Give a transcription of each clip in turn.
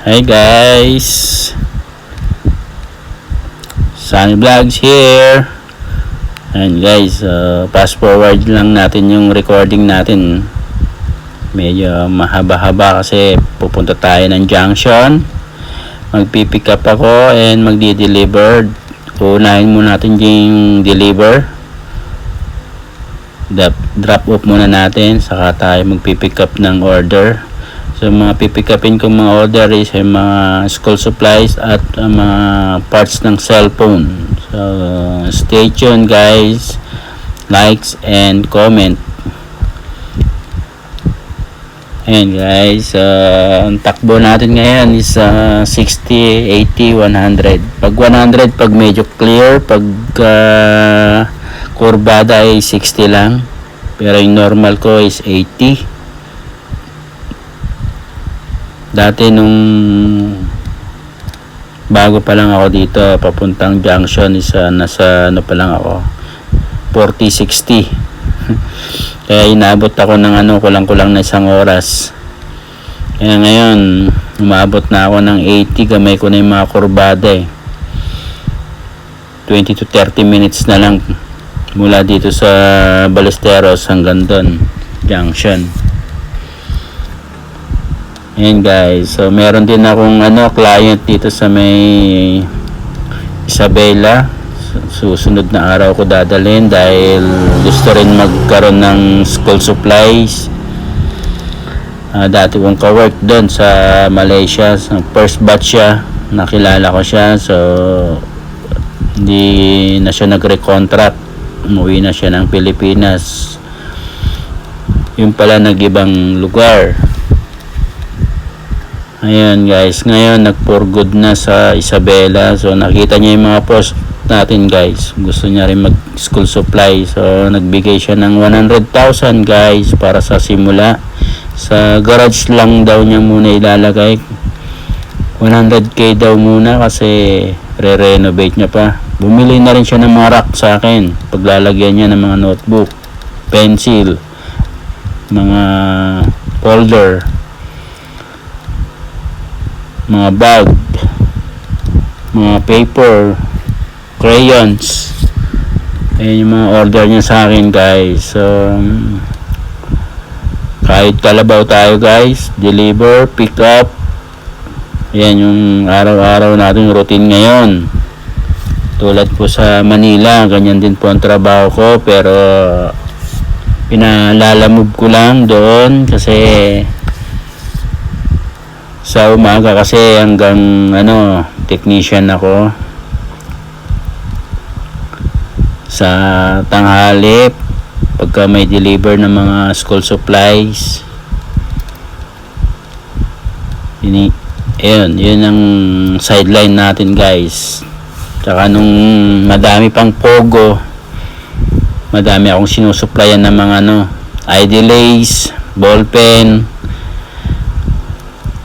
Hi guys, Sunny Vlogs here. And guys, fast forward lang natin yung recording natin. Medyo mahaba-haba kasi pupunta tayo ng junction. Magpipick up ako and magdi-deliver. Unahin muna natin yung deliver. Drop off muna natin, saka tayo magpipick up ng order. So mga pipick upin kong mga order is yung mga school supplies at mga parts ng cellphone. So stay tuned guys, likes and comment. And guys, ang takbo natin ngayon is 60, 80, 100. Pag 100 pag medyo clear, pag kurbada ay 60 lang, pero yung normal ko is 80. Dati nung bago pa lang ako dito papuntang junction is nasa ano pa lang ako 40-60. Kaya inabot ako ng kulang-kulang na isang oras. Kaya ngayon umabot na ako ng 80, gamay ko na yung mga kurbada 20 to 30 minutes na lang mula dito sa Ballesteros hanggang doon junction. Ayan guys, so meron din akong client dito sa may Isabela. Susunod na araw ko dadalhin dahil gusto rin magkaroon ng school supplies. Dati kong ka-work doon sa Malaysia, first batch siya, nakilala ko siya, so hindi na siya nag-recontract, umuwi na siya ng Pilipinas. Yung pala nag-ibang lugar. Ayan guys, ngayon nag-for good na sa Isabela. So nakita niya yung mga post natin guys, gusto niya rin mag school supply, so nagbigay siya ng 100,000 guys para sa simula. Sa garage lang daw niya muna ilalagay, 100k daw muna kasi re-renovate niya pa. Bumili na rin siya ng mga rack sa akin, paglalagyan niya ng mga notebook, pencil, mga folder, mga bag, mga paper, crayons. Ayan yung mga order niya sa akin guys. So kahit Kalabaw tayo guys, deliver, pick up. Ayan yung araw-araw natin routine ngayon. Tulad po sa Manila, ganyan din po ang trabaho ko, pero pinalalamove ko lang doon kasi sa umaga kasi hanggang technician ako. Sa tanghali pagka may deliver ng mga school supplies, yun ang sideline natin guys. Tsaka nung madami pang pogo, madami akong sinusupplyan ng mga ID lace, ballpen,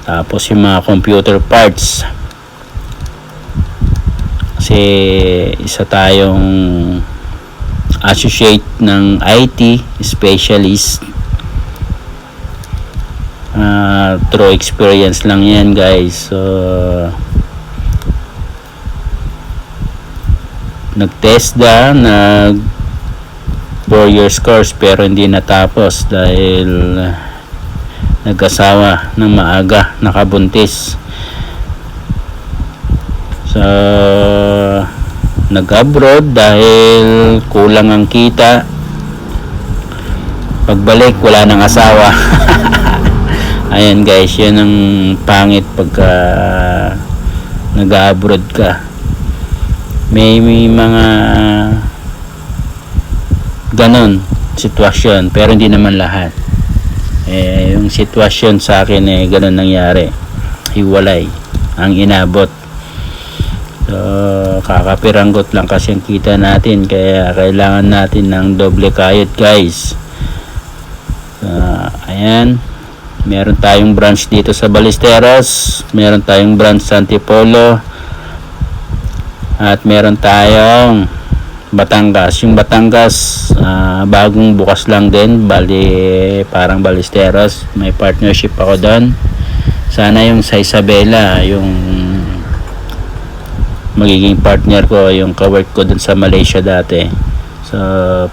tapos yung mga computer parts. Kasi isa tayong associate ng IT specialist. Through experience lang yan guys. So nag-test 4 years course pero hindi natapos dahil nag-asawa ng maaga, nakabuntis. So nag-abroad dahil kulang ang kita. Pagbalik wala nang asawa. Ayan guys, yun ang pangit pagka nag-abroad ka. May mga ganon sitwasyon pero hindi naman lahat. Yung sitwasyon sa akin ganun nangyari, hiwalay ang inabot. So kakapiranggot lang kasi ang kita natin, kaya kailangan natin ng doble kayod guys. Ayan, meron tayong branch dito sa Ballesteros, meron tayong branch sa Antipolo, at meron tayong Batangas. Yung Batangas bagong bukas lang din, bali parang Ballesteros, may partnership ako doon. Sana yung sa Isabela, yung magiging partner ko, yung kawork ko dun sa Malaysia dati. So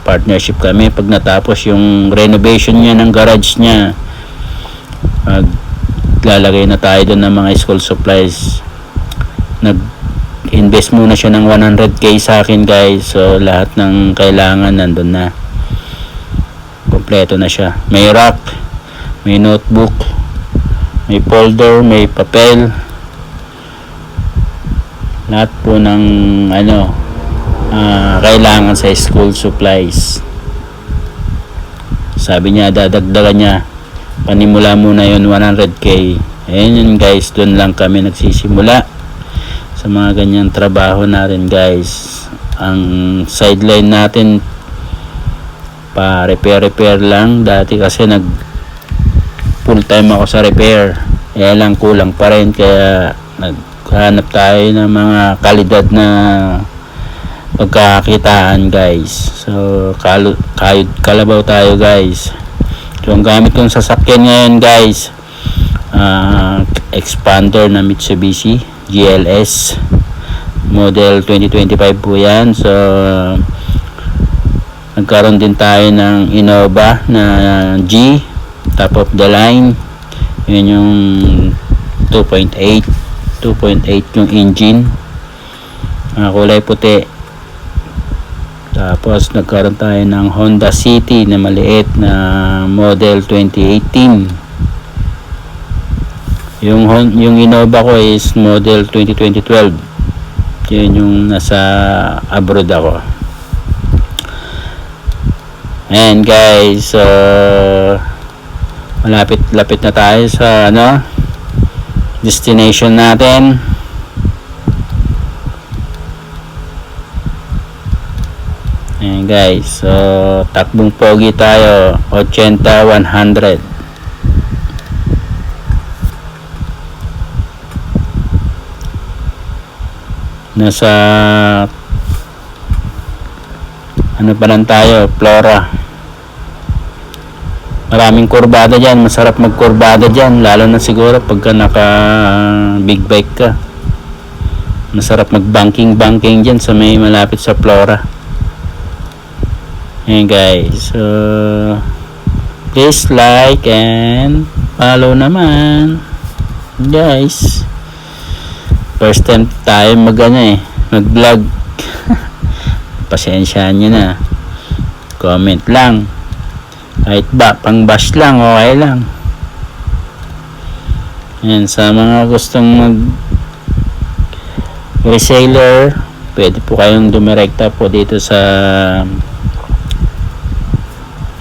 partnership kami. Pag natapos yung renovation niya ng garage niya, maglalagay na tayo dun ng mga school supplies. Nag-invest muna siya ng 100k sa akin, guys. So lahat ng kailangan nandun na, kompleto na siya. May rack, may notebook, may folder, may papel, lahat po ng kailangan sa school supplies. Sabi niya dadagdagan niya, panimula muna yun 100k. Ayun yun, guys, doon lang kami nagsisimula sa mga ganyang trabaho natin, guys. Ang sideline natin pa repair lang dati, kasi nag full time ako sa repair, lang kulang pa rin, kaya naghanap tayo ng mga kalidad na pagkakitaan, guys. So kalabaw tayo, guys. So ang gamit kong sasakyan ngayon, guys, expander na Mitsubishi GLS model 2025 po yan. So nagkaroon din tayo ng Innova na G, top of the line. Yun yung 2.8 yung engine, kulay puti. Tapos nagkaroon tayo ng Honda City na maliit na model 2018. Yung Innova ko is model 2012. Yun yung nasa abroad ako. And guys, malapit na tayo sa destination natin. Ayan, guys, so takbong pogi tayo, 80-100. Nasa pa lang tayo, Flora. Maraming kurbada dyan, masarap magkurbada dyan, lalo na siguro pagka naka big bike ka. Masarap mag-banking dyan sa may malapit sa Flora. Ayan, guys, so please like and follow naman, guys. First time tayo mag-vlog. Pasensyaan nyo na, comment lang, kahit pang bash lang, okay lang. Ayan, sa mga gustong mag reseller, pwede po kayong dumirekta po dito sa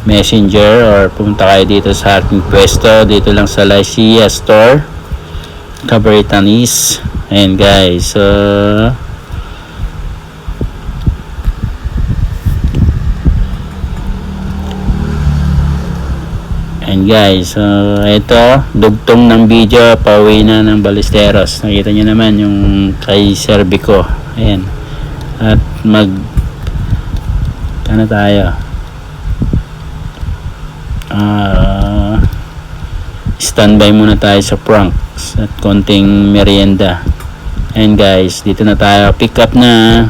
Messenger, or pumunta kayo dito sa aking pwesto, dito lang sa Lycia Store, Cabaritanis. Ayan, guys, and guys, ito dugtong ng video, pauwi na ng Ballesteros. Nakita nyo naman yung kay Cervico. Ayan, at tayo, standby muna tayo sa Pranks at konting merienda. And guys, dito na tayo, pick up na.